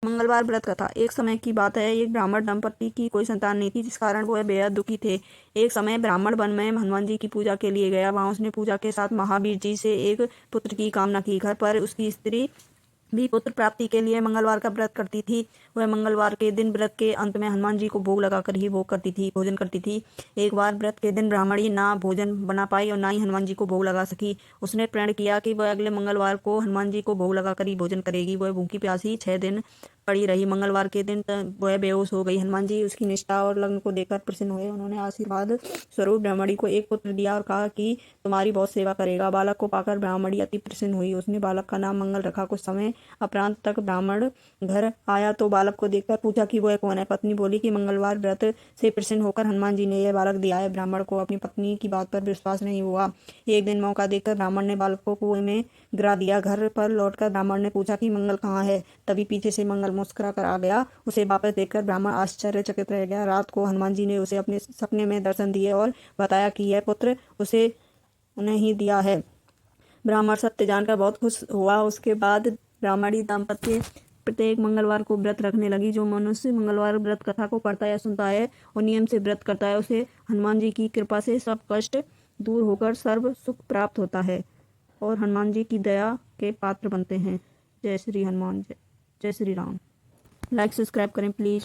मंगलवार व्रत कथा। एक समय की बात है, एक ब्राह्मण दंपति की कोई संतान नहीं थी, जिस कारण वह बेहद दुखी थे। एक समय ब्राह्मण वन में हनुमान जी की पूजा के लिए गया। वहां उसने पूजा के साथ महावीर जी से एक पुत्र की कामना की। घर पर उसकी स्त्री भी पुत्र प्राप्ति के लिए मंगलवार का व्रत करती थी। वह मंगलवार के दिन व्रत के अंत में हनुमान जी को भोग लगाकर ही भोजन करती थी। एक बार व्रत के दिन ब्राह्मणी ना भोजन बना पाई और ना ही हनुमान जी को भोग लगा सकी। उसने प्रण किया कि वह अगले मंगलवार को हनुमान जी को भोग लगाकर ही भोजन करेगी। वह भूखी प्यासी 6 दिन पड़ी रही। मंगलवार के दिन वह बेहोश हो गई। हनुमान जी उसकी निष्ठा और लगन को देखकर प्रसन्न हुए। उन्होंने आशीर्वाद स्वरूप ब्राह्मणी को एक पुत्र दिया और कहा कि तुम्हारी बहुत सेवा करेगा। बालक को पाकर ब्राह्मणी अति प्रसन्न हुई। उसने बालक का नाम मंगल रखा। कुछ समय अपरांत तक ब्राह्मण घर आया तो बालक को देखकर पूछा कि वह कौन है। पत्नी बोली कि मंगलवार व्रत से प्रसन्न होकर हनुमान जी ने यह बालक दिया है। ब्राह्मण को अपनी पत्नी की बात पर विश्वास नहीं हुआ। एक दिन मौका देखकर ब्राह्मण ने बालक को कुएं में गिरा दिया। घर पर लौटकर ब्राह्मण ने पूछा कि मंगल कहाँ है। तभी पीछे से मंगल मुस्कुरा कर आ गया। उसे वापस देखकर ब्राह्मण आश्चर्यचकित रह गया। रात को हनुमान जी ने उसे अपने सपने में दर्शन दिए और बताया कि यह पुत्र उसे उन्हें ही दिया है। ब्राह्मण सत्य जानकर बहुत खुश हुआ। उसके बाद ब्राह्मणी दाम्पत्य प्रत्येक मंगलवार को व्रत रखने लगी। जो मनुष्य मंगलवार व्रत कथा को पढ़ता या सुनता है और नियम से व्रत करता है, उसे हनुमान जी की कृपा से सब कष्ट दूर होकर सर्व सुख प्राप्त होता है और हनुमान जी की दया के पात्र बनते हैं। जय श्री हनुमान, जय श्री राम। लाइक सब्सक्राइब करें प्लीज़।